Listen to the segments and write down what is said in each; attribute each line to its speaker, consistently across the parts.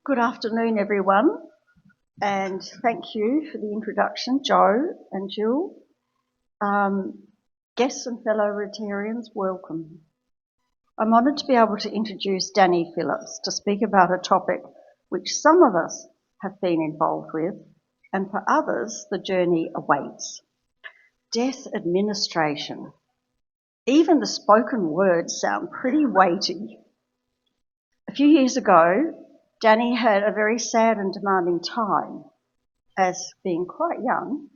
Speaker 1: Good afternoon, everyone, and thank you for the introduction, Joe and Jill. Guests and fellow Rotarians, welcome. I'm honoured to be able to introduce Danielle Phillips to speak about a topic which some of us have been involved with, and for others, the journey awaits. Death administration. Even the spoken words sound pretty weighty. A few years ago, Danny had a very sad and demanding time, as being quite young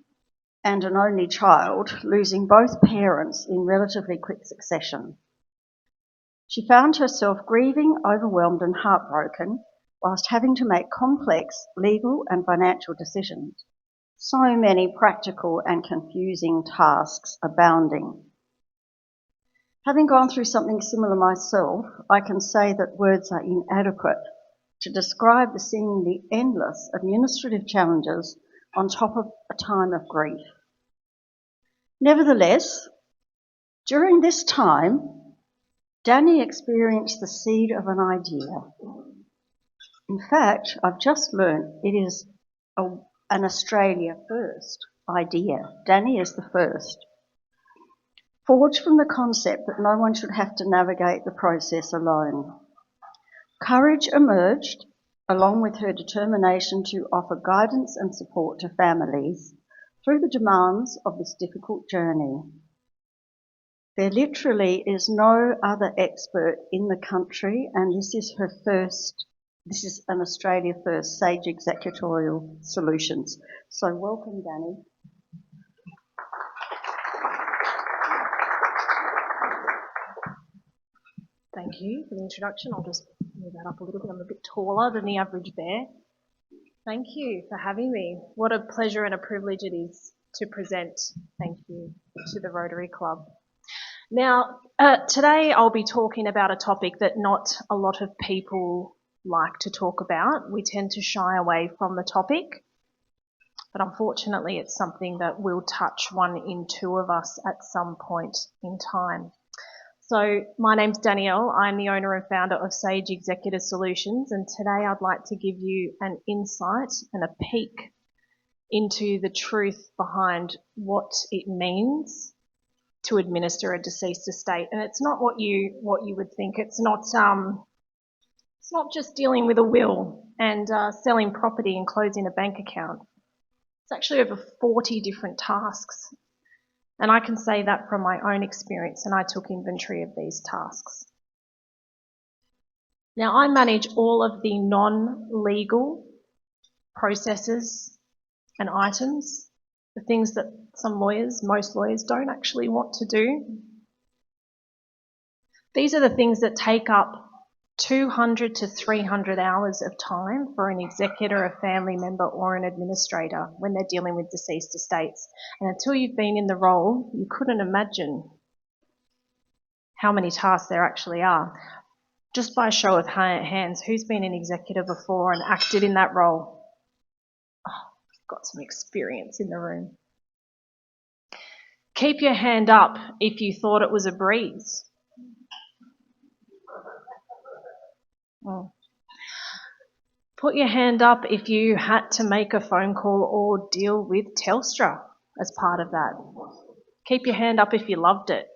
Speaker 1: and an only child, losing both parents in relatively quick succession. She found herself grieving, overwhelmed and heartbroken whilst having to make complex legal and financial decisions. So many practical and confusing tasks abounding. Having gone through something similar myself, I can say that words are inadequate to describe the seemingly endless administrative challenges on top of a time of grief. Nevertheless, during this time, Danny experienced the seed of an idea. In fact, I've just learned it is an Australia first idea. Danny is the first. Forged from the concept that no one should have to navigate the process alone. Courage emerged, along with her determination to offer guidance and support to families through the demands of this difficult journey. There literally is no other expert in the country, and this is an Australia first, Sage Executor Solutions. So welcome, Danny.
Speaker 2: Thank you for the introduction. I'll just move that up a little bit. I'm a bit taller than the average bear. Thank you for having me. What a pleasure and a privilege it is to present, thank you, to the Rotary Club. Now, today I'll be talking about a topic that not a lot of people like to talk about. We tend to shy away from the topic, but unfortunately it's something that will touch 1 in 2 of us at some point in time. So my name's Danielle. I'm the owner and founder of Sage Executor Solutions, and today I'd like to give you an insight and a peek into the truth behind what it means to administer a deceased estate. And it's not what you would think. It's not just dealing with a will and selling property and closing a bank account. It's actually over 40 different tasks. And I can say that from my own experience, and I took inventory of these tasks. Now, I manage all of the non-legal processes and items, the things that most lawyers don't actually want to do. These are the things that take up 200 to 300 hours of time for an executor, a family member or an administrator when they're dealing with deceased estates. And until you've been in the role, you couldn't imagine how many tasks there actually are. Just by a show of hands, who's been an executor before and acted in that role? Oh, I've got some experience in the room. Keep your hand up if you thought it was a breeze. Put your hand up if you had to make a phone call or deal with Telstra as part of that. Keep your hand up if you loved it.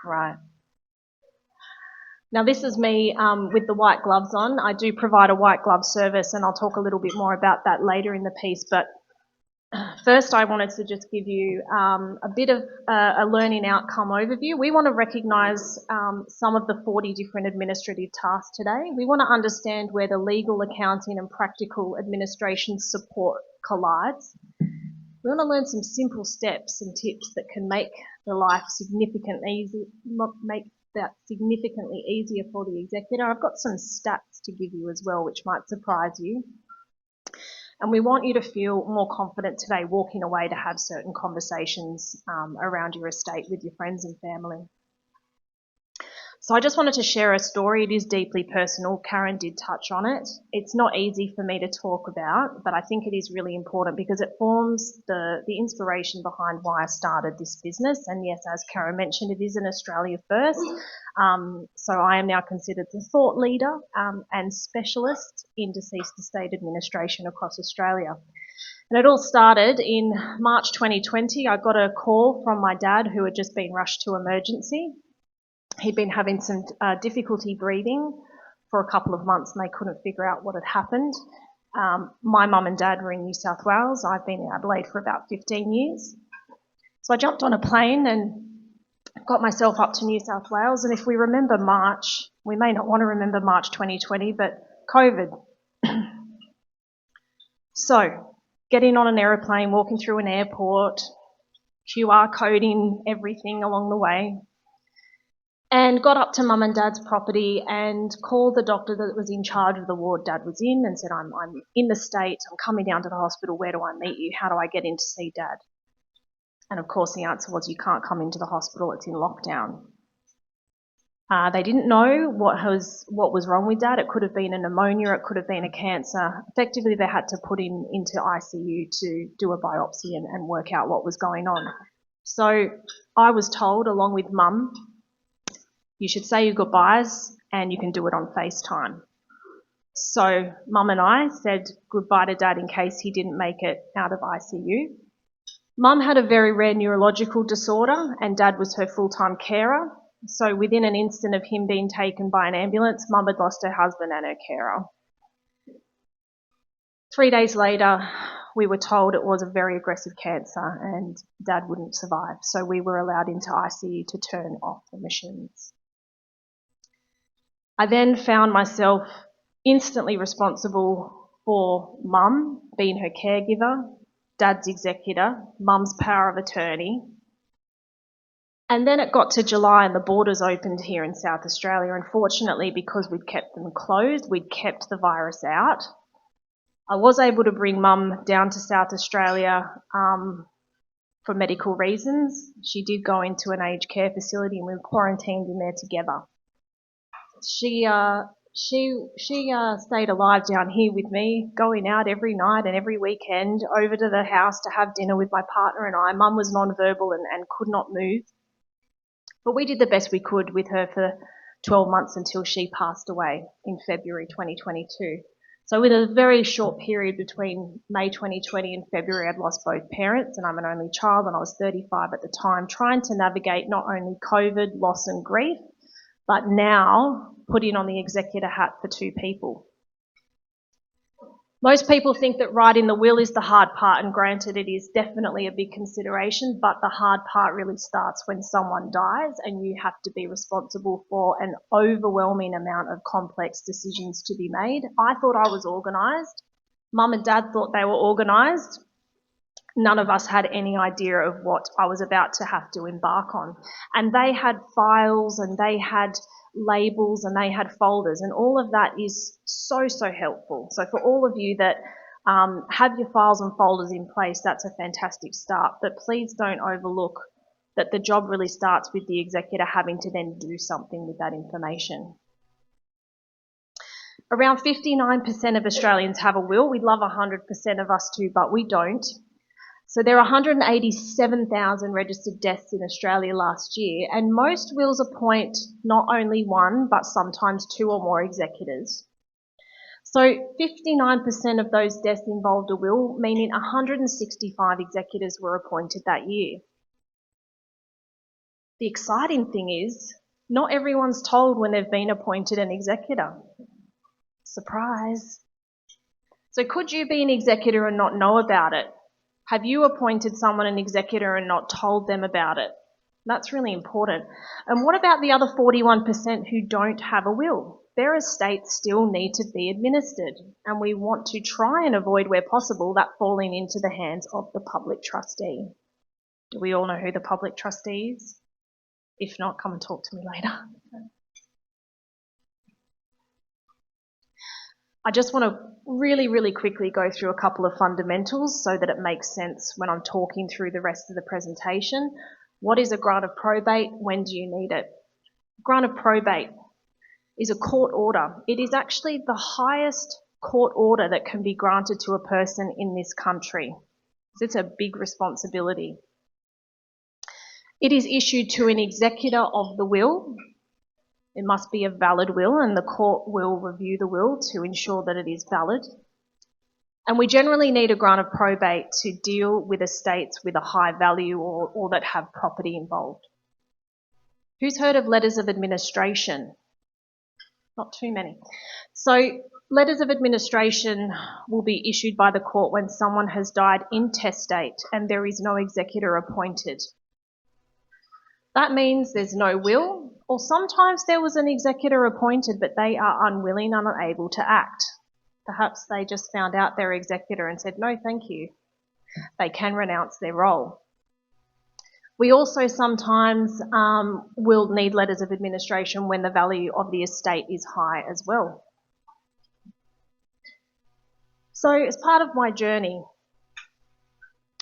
Speaker 2: Right. Now this is me with the white gloves on. I do provide a white glove service, and I'll talk a little bit more about that later in the piece, but first I wanted to just give you a bit of a learning outcome overview. We want to recognise some of the 40 different administrative tasks today. We want to understand where the legal, accounting and practical administration support collides. We want to learn some simple steps and tips that can make the life significantly easier for the executor. I've got some stats to give you as well, which might surprise you. And we want you to feel more confident today walking away to have certain conversations around your estate with your friends and family. So I just wanted to share a story. It is deeply personal. Karen did touch on it. It's not easy for me to talk about, but I think it is really important because it forms the inspiration behind why I started this business. And yes, as Karen mentioned, it is an Australia first. So I am now considered the thought leader and specialist in deceased estate administration across Australia. And it all started in March 2020. I got a call from my dad who had just been rushed to emergency. He'd been having some difficulty breathing for a couple of months and they couldn't figure out what had happened. My mum and dad were in New South Wales. I've been in Adelaide for about 15 years. So I jumped on a plane and got myself up to New South Wales. And if we remember March, we may not want to remember March 2020, but COVID. So getting on an aeroplane, walking through an airport, QR coding everything along the way. And got up to mum and dad's property and called the doctor that was in charge of the ward dad was in and said, I'm in the States, I'm coming down to the hospital, where do I meet you? How do I get in to see dad? And of course the answer was, you can't come into the hospital, it's in lockdown. They didn't know what was wrong with dad. It could have been a pneumonia, it could have been a cancer. Effectively they had to put him into ICU to do a biopsy and work out what was going on. So I was told, along with mum, you should say your goodbyes and you can do it on FaceTime. So mum and I said goodbye to dad in case he didn't make it out of ICU. Mum had a very rare neurological disorder and dad was her full-time carer. So within an instant of him being taken by an ambulance, mum had lost her husband and her carer. 3 days later, we were told it was a very aggressive cancer and dad wouldn't survive. So we were allowed into ICU to turn off the machines. I then found myself instantly responsible for mum, being her caregiver, dad's executor, mum's power of attorney. And then it got to July and the borders opened here in South Australia. Unfortunately, because we'd kept them closed, we'd kept the virus out. I was able to bring mum down to South Australia for medical reasons. She did go into an aged care facility and we were quarantined in there together. She stayed alive down here with me, going out every night and every weekend over to the house to have dinner with my partner and I. Mum was non-verbal and could not move. But we did the best we could with her for 12 months until she passed away in February 2022. So with a very short period between May 2020 and February, I'd lost both parents and I'm an only child and I was 35 at the time, trying to navigate not only COVID, loss and grief, but now putting on the executor hat for two people. Most people think that writing the will is the hard part, and granted it is definitely a big consideration, but the hard part really starts when someone dies and you have to be responsible for an overwhelming amount of complex decisions to be made. I thought I was organised. Mum and dad thought they were organised. None of us had any idea of what I was about to have to embark on. And they had files and they had labels and they had folders, and all of that is so helpful. So for all of you that have your files and folders in place, that's a fantastic start. But please don't overlook that the job really starts with the executor having to then do something with that information. Around 59% of Australians have a will. We'd love 100% of us to, but we don't. So there are 187,000 registered deaths in Australia last year, and most wills appoint not only one, but sometimes two or more executors. So 59% of those deaths involved a will, meaning 165 executors were appointed that year. The exciting thing is, not everyone's told when they've been appointed an executor. Surprise. So could you be an executor and not know about it? Have you appointed someone an executor and not told them about it? That's really important. And what about the other 41% who don't have a will? Their estates still need to be administered, and we want to try and avoid, where possible, that falling into the hands of the public trustee. Do we all know who the public trustee is? If not, come and talk to me later. I just want to really quickly go through a couple of fundamentals so that it makes sense when I'm talking through the rest of the presentation. What is a grant of probate? When do you need it? Grant of probate is a court order. It is actually the highest court order that can be granted to a person in this country. So it's a big responsibility. It is issued to an executor of the will. It must be a valid will, and the court will review the will to ensure that it is valid. And we generally need a grant of probate to deal with estates with a high value or that have property involved. Who's heard of letters of administration? Not too many. So letters of administration will be issued by the court when someone has died intestate and there is no executor appointed. That means there's no will, or sometimes there was an executor appointed but they are unwilling and unable to act. Perhaps they just found out their executor and said, no, thank you. They can renounce their role. We also sometimes will need letters of administration when the value of the estate is high as well. So as part of my journey,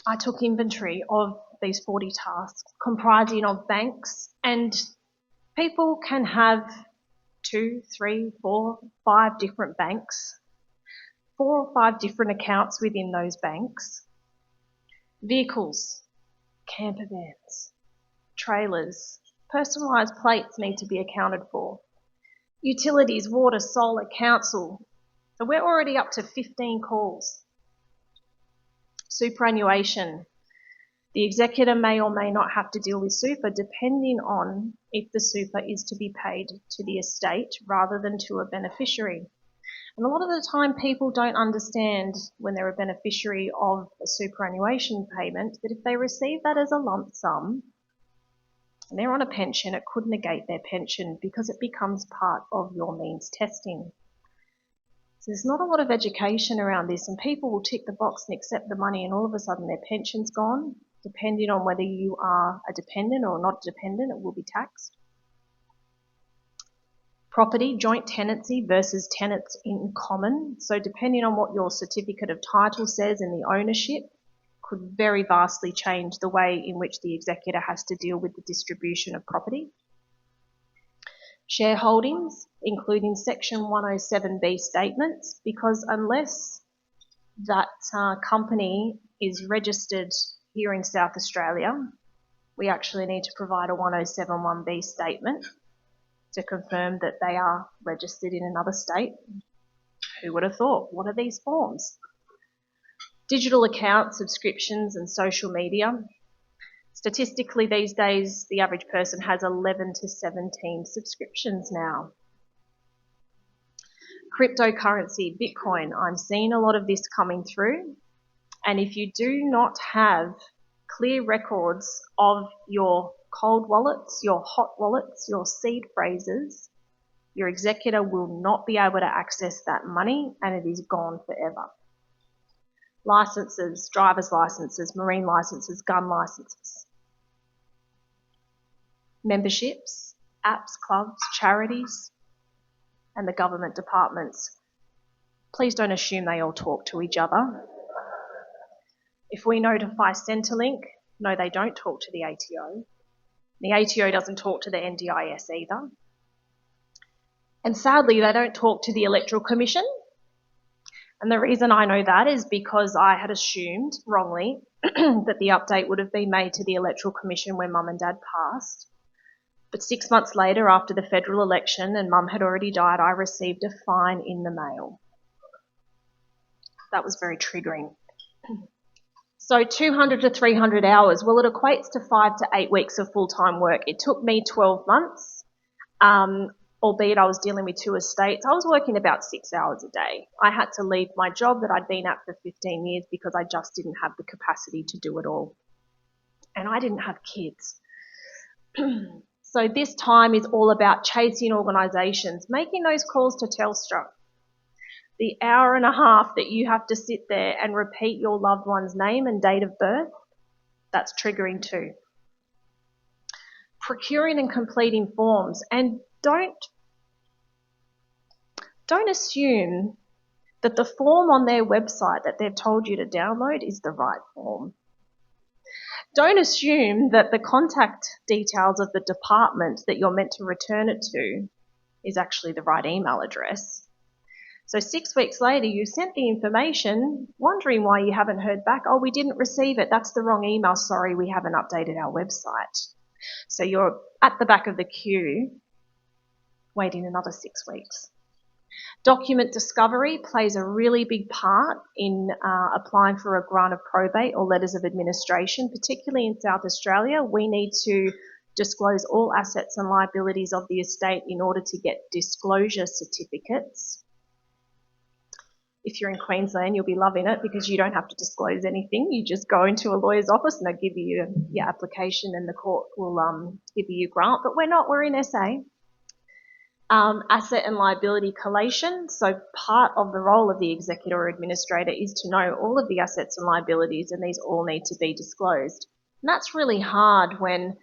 Speaker 2: I took inventory of these 40 tasks comprising of banks, and people can have 2, 3, 4, 5 different banks, 4 or 5 different accounts within those banks, vehicles, camper vans, trailers, personalised plates need to be accounted for, utilities, water, solar, council. So we're already up to 15 calls. Superannuation. The executor may or may not have to deal with super depending on if the super is to be paid to the estate rather than to a beneficiary. And a lot of the time people don't understand when they're a beneficiary of a superannuation payment that if they receive that as a lump sum and they're on a pension, it could negate their pension because it becomes part of your means testing. So there's not a lot of education around this, and people will tick the box and accept the money and all of a sudden their pension's gone. Depending on whether you are a dependent or not dependent, it will be taxed. Property, joint tenancy versus tenants in common. So depending on what your certificate of title says and the ownership could very vastly change the way in which the executor has to deal with the distribution of property. Shareholdings, including Section 107B statements, because unless that company is registered here in South Australia, we actually need to provide a 1071B statement to confirm that they are registered in another state. Who would have thought? What are these forms? Digital accounts, subscriptions and social media. Statistically these days, the average person has 11 to 17 subscriptions now. Cryptocurrency, Bitcoin, I'm seeing a lot of this coming through. And if you do not have clear records of your cold wallets, your hot wallets, your seed phrases, your executor will not be able to access that money and it is gone forever. Licenses, driver's licenses, marine licenses, gun licenses. Memberships, apps, clubs, charities, and the government departments. Please don't assume they all talk to each other. If we notify Centrelink, no, they don't talk to the ATO. The ATO doesn't talk to the NDIS either. And sadly, they don't talk to the Electoral Commission. And the reason I know that is because I had assumed wrongly that the update would have been made to the Electoral Commission when Mum and Dad passed. But 6 months later, after the federal election and Mum had already died, I received a fine in the mail. That was very triggering. So 200 to 300 hours, well, it equates to 5 to 8 weeks of full-time work. It took me 12 months, albeit I was dealing with 2 estates. I was working about 6 hours a day. I had to leave my job that I'd been at for 15 years because I just didn't have the capacity to do it all. And I didn't have kids. So this time is all about chasing organisations, making those calls to Telstra. The hour and a half that you have to sit there and repeat your loved one's name and date of birth, that's triggering too. Procuring and completing forms, and don't assume that the form on their website that they've told you to download is the right form. Don't assume that the contact details of the department that you're meant to return it to is actually the right email address. So 6 weeks later, you sent the information, wondering why you haven't heard back. Oh, we didn't receive it. That's the wrong email. Sorry, we haven't updated our website. So you're at the back of the queue, waiting another 6 weeks. Document discovery plays a really big part in applying for a grant of probate or letters of administration, particularly in South Australia. We need to disclose all assets and liabilities of the estate in order to get disclosure certificates. If you're in Queensland, you'll be loving it because you don't have to disclose anything. You just go into a lawyer's office and they'll give you your application and the court will give you your grant. But we're not, we're in SA. Asset and liability collation. So part of the role of the executor or administrator is to know all of the assets and liabilities, and these all need to be disclosed. And that's really hard when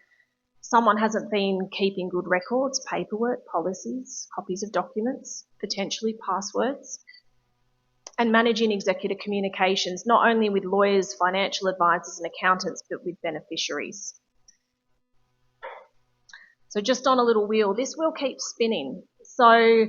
Speaker 2: someone hasn't been keeping good records, paperwork, policies, copies of documents, potentially passwords, and managing executor communications, not only with lawyers, financial advisors and accountants, but with beneficiaries. So just on a little wheel, this wheel keeps spinning. So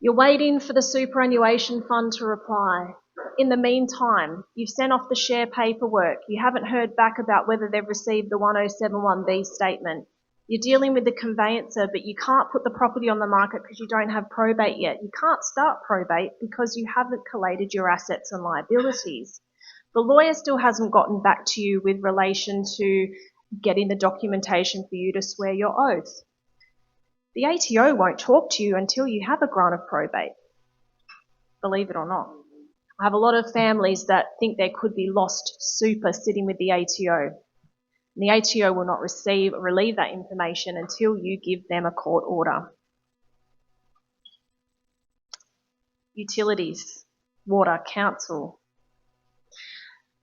Speaker 2: you're waiting for the superannuation fund to reply. In the meantime, you've sent off the share paperwork. You haven't heard back about whether they've received the 1071B statement. You're dealing with the conveyancer, but you can't put the property on the market because you don't have probate yet. You can't start probate because you haven't collated your assets and liabilities. The lawyer still hasn't gotten back to you with relation to getting the documentation for you to swear your oath. The ATO won't talk to you until you have a grant of probate, believe it or not. I have a lot of families that think there could be lost super sitting with the ATO. And the ATO will not relieve that information until you give them a court order. Utilities, water, council.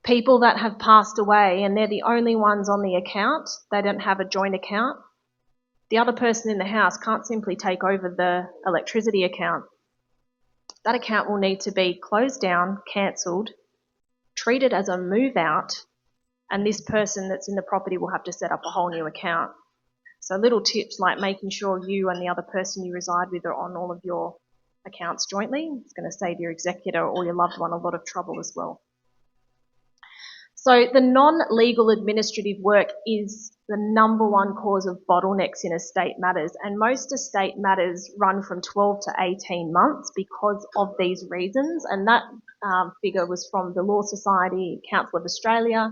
Speaker 2: People that have passed away and they're the only ones on the account, they don't have a joint account. The other person in the house can't simply take over the electricity account. That account will need to be closed down, cancelled, treated as a move out, and this person that's in the property will have to set up a whole new account. So little tips like making sure you and the other person you reside with are on all of your accounts jointly. It's going to save your executor or your loved one a lot of trouble as well. So the non-legal administrative work is the number one cause of bottlenecks in estate matters, and most estate matters run from 12 to 18 months because of these reasons, and that figure was from the Law Society, Council of Australia,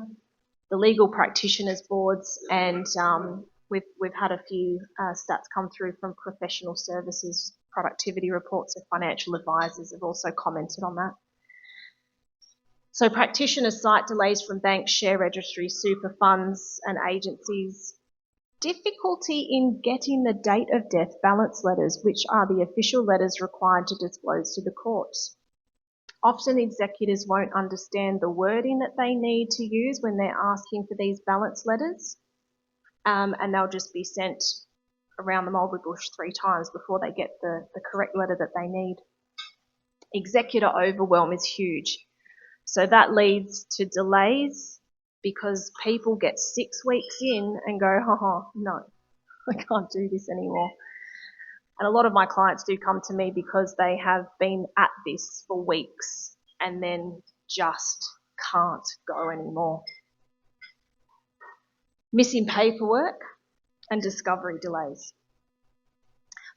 Speaker 2: the Legal Practitioners Boards, and we've had a few stats come through from professional services, productivity reports, and financial advisors have also commented on that. So practitioners cite delays from banks, share registries, super funds and agencies. Difficulty in getting the date of death balance letters, which are the official letters required to disclose to the courts. Often executors won't understand the wording that they need to use when they're asking for these balance letters, and they'll just be sent around the mulberry bush 3 times before they get the correct letter that they need. Executor overwhelm is huge. So that leads to delays because people get 6 weeks in and go, oh, no, I can't do this anymore. And a lot of my clients do come to me because they have been at this for weeks and then just can't go anymore. Missing paperwork and discovery delays.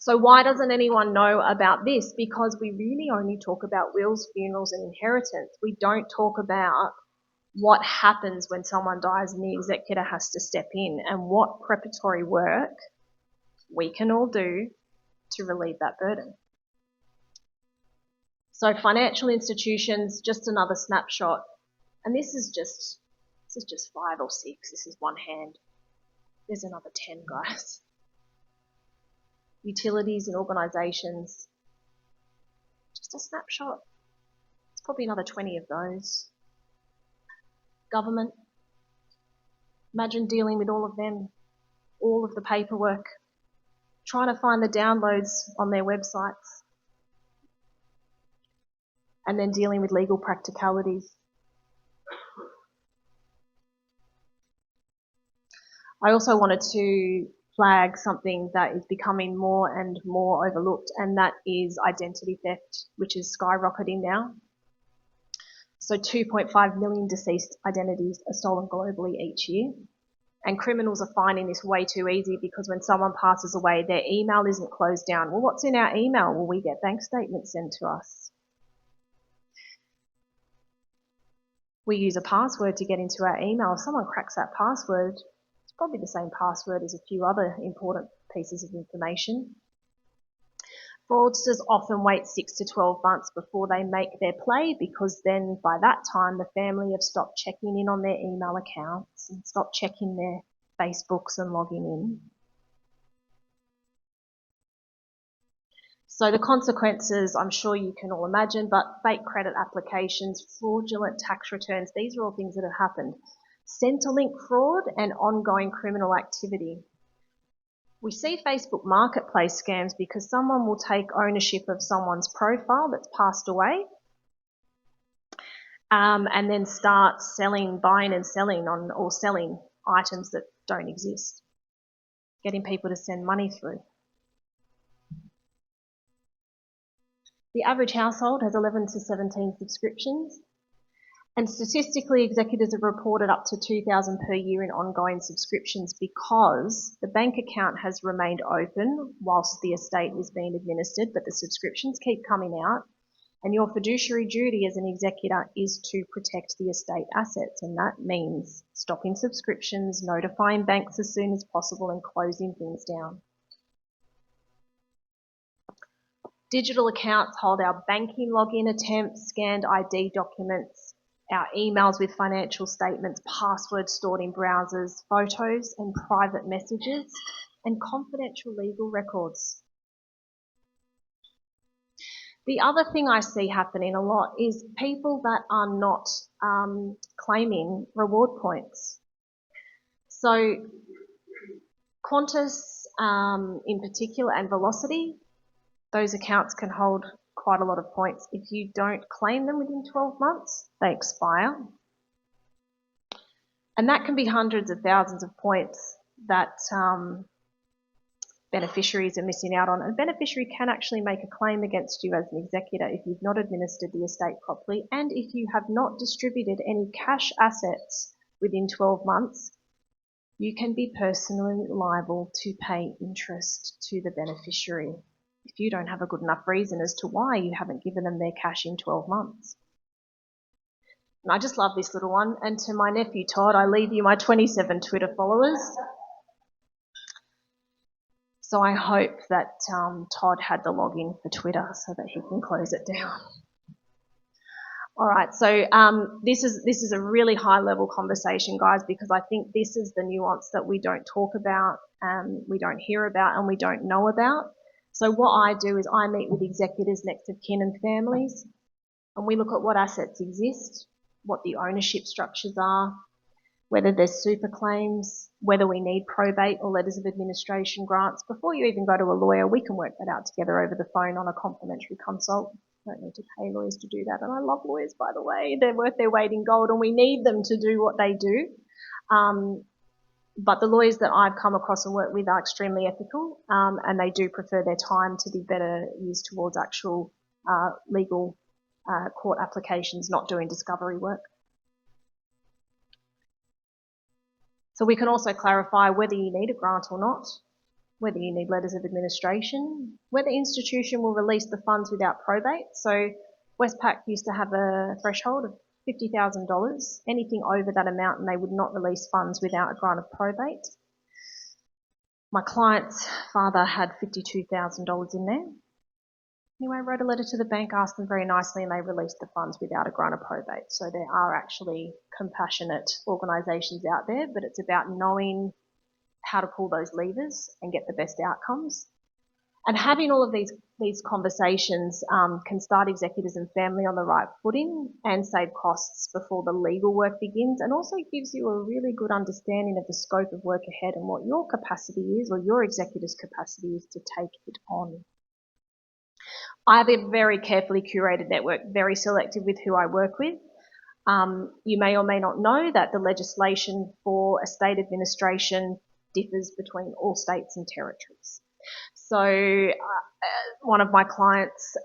Speaker 2: So why doesn't anyone know about this? Because we really only talk about wills, funerals and inheritance. We don't talk about what happens when someone dies and the executor has to step in and what preparatory work we can all do to relieve that burden. So financial institutions, just another snapshot. And this is just 5 or 6. This is one hand. There's another 10, guys. Utilities and organisations, just a snapshot. It's probably another 20 of those. Government, imagine dealing with all of them, all of the paperwork, trying to find the downloads on their websites, and then dealing with legal practicalities. I also wanted to flag something that is becoming more and more overlooked, and that is identity theft, which is skyrocketing now. So 2.5 million deceased identities are stolen globally each year. And criminals are finding this way too easy because when someone passes away, their email isn't closed down. Well, what's in our email? Well, we get bank statements sent to us. We use a password to get into our email. If someone cracks that password, it's probably the same password as a few other important pieces of information. Fraudsters often wait 6 to 12 months before they make their play, because then by that time the family have stopped checking in on their email accounts and stopped checking their Facebooks and logging in. So the consequences, I'm sure you can all imagine, but fake credit applications, fraudulent tax returns, these are all things that have happened. Centrelink fraud and ongoing criminal activity. We see Facebook marketplace scams because someone will take ownership of someone's profile that's passed away, and then start buying and selling or selling items that don't exist, getting people to send money through. The average household has 11 to 17 subscriptions, and statistically, executors have reported up to $2,000 per year in ongoing subscriptions because the bank account has remained open whilst the estate is being administered, but the subscriptions keep coming out. And your fiduciary duty as an executor is to protect the estate assets, and that means stopping subscriptions, notifying banks as soon as possible, and closing things down. Digital accounts hold our banking login attempts, scanned ID documents, our emails with financial statements, passwords stored in browsers, photos and private messages, and confidential legal records. The other thing I see happening a lot is people that are not claiming reward points. So Qantas in particular and Velocity, those accounts can hold quite a lot of points. If you don't claim them within 12 months, they expire. And that can be hundreds of thousands of points that beneficiaries are missing out on. A beneficiary can actually make a claim against you as an executor if you've not administered the estate properly, and if you have not distributed any cash assets within 12 months, you can be personally liable to pay interest to the beneficiary if you don't have a good enough reason as to why you haven't given them their cash in 12 months. And I just love this little one. And to my nephew Todd, I leave you my 27 Twitter followers. So I hope that Todd had the login for Twitter so that he can close it down. All right, so this is a really high level conversation, guys, because I think this is the nuance that we don't talk about, we don't hear about, and we don't know about. So what I do is I meet with executors, next of kin and families, and we look at what assets exist, what the ownership structures are, whether there's super claims, whether we need probate or letters of administration grants. Before you even go to a lawyer, we can work that out together over the phone on a complimentary consult. Don't need to pay lawyers to do that. And I love lawyers, by the way. They're worth their weight in gold, and we need them to do what they do. But the lawyers that I've come across and worked with are extremely ethical, and they do prefer their time to be better used towards actual legal court applications, not doing discovery work. So we can also clarify whether you need a grant or not, whether you need letters of administration, whether the institution will release the funds without probate. So Westpac used to have a threshold of $50,000, anything over that amount, and they would not release funds without a grant of probate. My client's father had $52,000 in there. Anyway, I wrote a letter to the bank, asked them very nicely, and they released the funds without a grant of probate. So there are actually compassionate organisations out there, but it's about knowing how to pull those levers and get the best outcomes. And having all of these conversations can start executors and family on the right footing and save costs before the legal work begins, and also gives you a really good understanding of the scope of work ahead and what your capacity is, or your executor's capacity is, to take it on. I have a very carefully curated network, very selective with who I work with. You may or may not know that the legislation for estate administration differs between all states and territories. So one of my clients,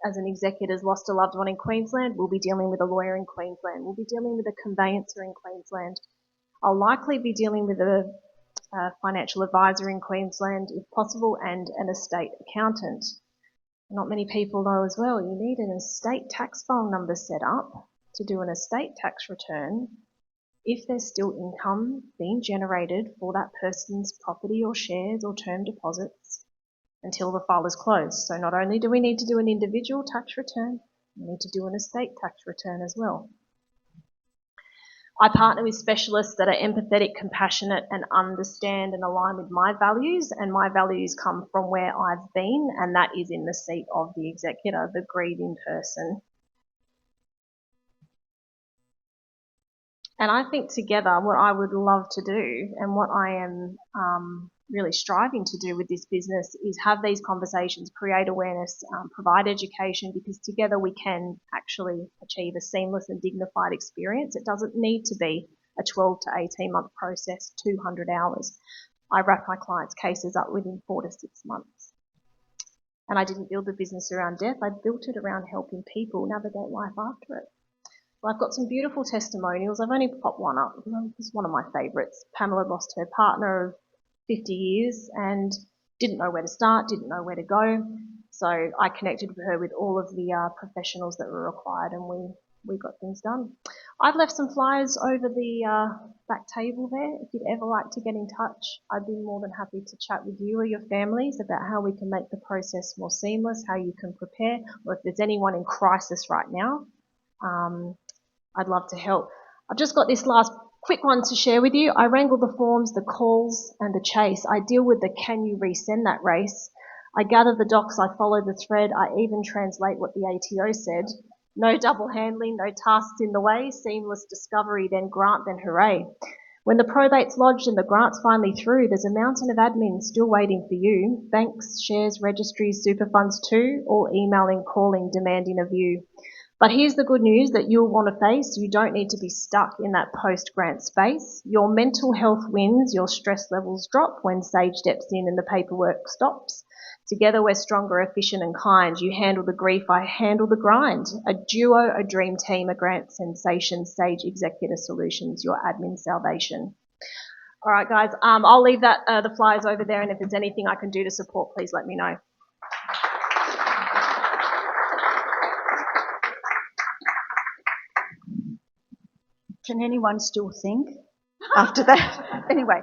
Speaker 2: as an executor, has lost a loved one in Queensland. We'll be dealing with a lawyer in Queensland. We'll be dealing with a conveyancer in Queensland. I'll likely be dealing with a financial advisor in Queensland, if possible, and an estate accountant. Not many people know as well, you need an estate tax file number set up to do an estate tax return if there's still income being generated for that person's property or shares or term deposits until the file is closed. So not only do we need to do an individual tax return, we need to do an estate tax return as well. I partner with specialists that are empathetic, compassionate, and understand and align with my values, and my values come from where I've been, and that is in the seat of the executor, the grieving person. And I think together what I would love to do, and what I am really striving to do with this business, is have these conversations, create awareness, provide education, because together we can actually achieve a seamless and dignified experience. It doesn't need to be a 12 to 18 month process, 200 hours. I wrap my clients' cases up within 4 to 6 months. And I didn't build the business around death, I built it around helping people navigate life after it. Well, I've got some beautiful testimonials. I've only popped one up. This is one of my favourites. Pamela lost her partner of 50 years and didn't know where to start, didn't know where to go. So I connected with her with all of the professionals that were required, and we got things done. I've left some flyers over the back table there. If you'd ever like to get in touch, I'd be more than happy to chat with you or your families about how we can make the process more seamless, how you can prepare, or if there's anyone in crisis right now, I'd love to help. I've just got this last quick one to share with you. I wrangle the forms, the calls, and the chase. I deal with the can you resend that race. I gather the docs, I follow the thread. I even translate what the ATO said. No double handling, no tasks in the way. Seamless discovery, then grant, then hooray. When the probate's lodged and the grant's finally through, there's a mountain of admin still waiting for you. Banks, shares, registries, super funds too, all emailing, calling, demanding a view. But here's the good news that you'll want to face. You don't need to be stuck in that post-grant space. Your mental health wins, your stress levels drop when Sage steps in and the paperwork stops. Together we're stronger, efficient and kind. You handle the grief, I handle the grind. A duo, a dream team, a grant sensation. Sage Executor Solutions, your admin salvation. All right, guys, I'll leave the flyers over there, and if there's anything I can do to support, please let me know.
Speaker 1: Can anyone still think after that? Anyway,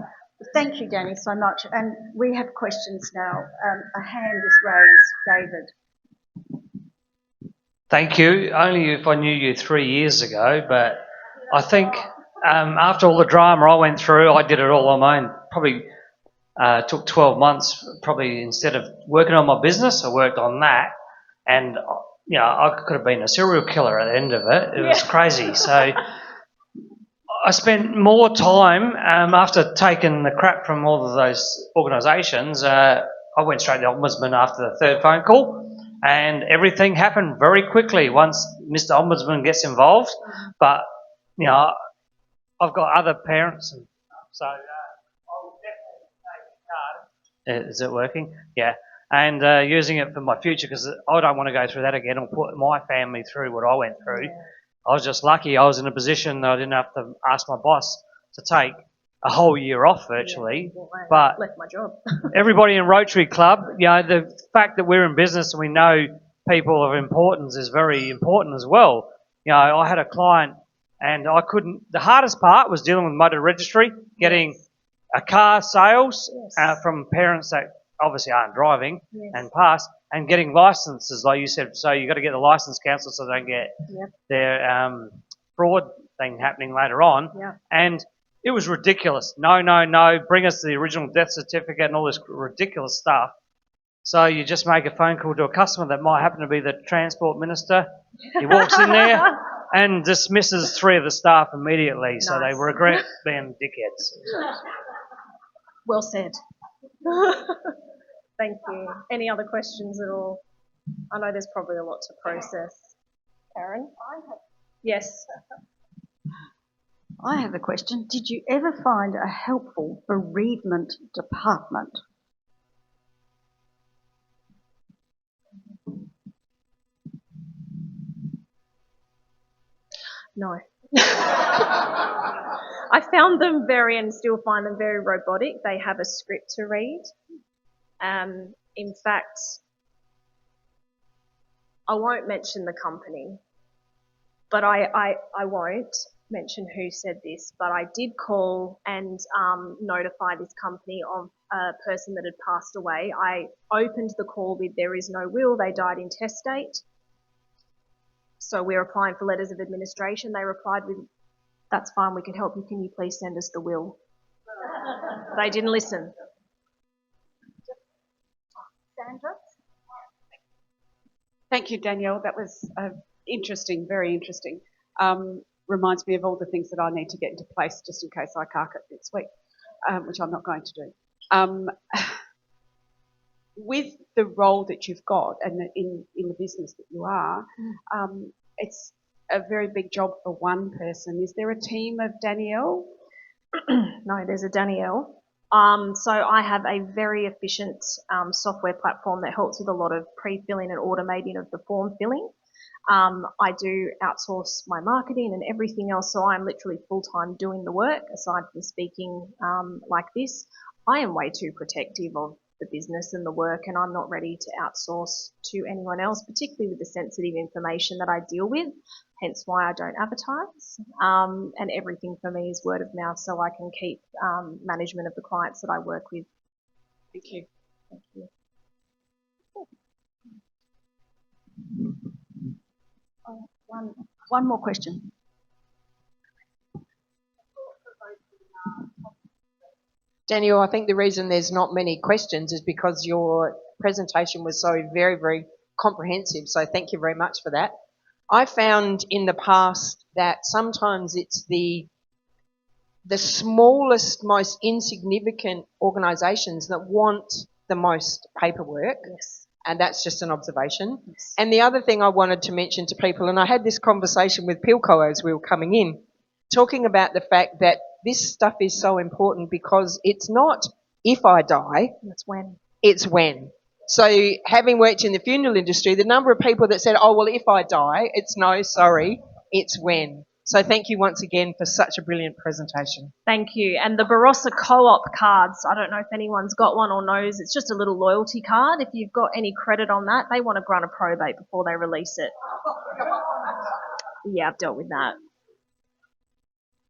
Speaker 1: thank you, Danny, so much. And we have questions now. A hand is raised. David.
Speaker 3: Thank you. Only if I knew you 3 years ago, but I think after all the drama I went through, I did it all on my own. Probably took 12 months. Probably instead of working on my business, I worked on that. And, you know, I could have been a serial killer at the end of it. It was crazy. So I spent more time after taking the crap from all of those organisations. I went straight to the Ombudsman after the third phone call, and everything happened very quickly once Mr. Ombudsman gets involved. But, you know, I've got other parents, and so I'll definitely take the card. Is it working? Yeah. And using it for my future, because I don't want to go through that again or put my family through what I went through. Yeah. I was just lucky I was in a position that I didn't have to ask my boss to take a whole year off virtually. Yeah, but
Speaker 2: left my job.
Speaker 3: Everybody in Rotary Club, you know, the fact that we're in business and we know people of importance is very important as well. You know, I had a client and I couldn't, the hardest part was dealing with motor registry, getting a car sales from parents that obviously aren't driving and pass, and getting licenses, like you said. So you've got to get the license cancelled so they don't get their fraud thing happening later on. And it was ridiculous. No, bring us the original death certificate and all this ridiculous stuff. So you just make a phone call to a customer that might happen to be the transport minister. He walks in there and dismisses 3 of the staff immediately. So they regret being dickheads.
Speaker 2: Well said. Thank you. Any other questions at all? I know there's probably a lot to process. Karen? Yes.
Speaker 1: I have a question. Did you ever find a helpful bereavement department?
Speaker 2: No. I found them and still find them very robotic. They have a script to read. In fact, I won't mention the company, but I won't mention who said this, but I did call and notify this company of a person that had passed away. I opened the call with, there is no will, they died intestate. So we're applying for letters of administration. They replied with, that's fine, we can help you. Can you please send us the will? They didn't listen.
Speaker 1: Sandra?
Speaker 4: Thank you, Danielle. That was interesting, very interesting. Reminds me of all the things that I need to get into place just in case I cark it next week, which I'm not going to do. With the role that you've got and in the business that you are, it's a very big job for one person. Is there a team of Danielle?
Speaker 2: No, there's a Danielle. So I have a very efficient software platform that helps with a lot of pre-filling and automating of the form filling. I do outsource my marketing and everything else, so I'm literally full-time doing the work aside from speaking like this. I am way too protective of the business and the work, and I'm not ready to outsource to anyone else, particularly with the sensitive information that I deal with, hence why I don't advertise. And everything for me is word of mouth, so I can keep management of the clients that I work with.
Speaker 4: Thank you.
Speaker 2: Thank you.
Speaker 1: One more question.
Speaker 5: Danielle, I think the reason there's not many questions is because your presentation was so very, very comprehensive. So thank you very much for that. I found in the past that sometimes it's the smallest, most insignificant organisations that want the most paperwork.
Speaker 2: Yes.
Speaker 5: And that's just an observation.
Speaker 2: Yes.
Speaker 5: And the other thing I wanted to mention to people, and I had this conversation with Pilco as we were coming in, talking about the fact that this stuff is so important because it's not if I die,
Speaker 2: That's when.
Speaker 5: it's when. So having worked in the funeral industry, the number of people that said, oh, well, if I die, it's no, sorry, it's when. So thank you once again for such a brilliant presentation.
Speaker 2: Thank you. And the Barossa Co-op cards, I don't know if anyone's got one or knows, it's just a little loyalty card. If you've got any credit on that, they want to grant a probate before they release it. Yeah, I've dealt with that.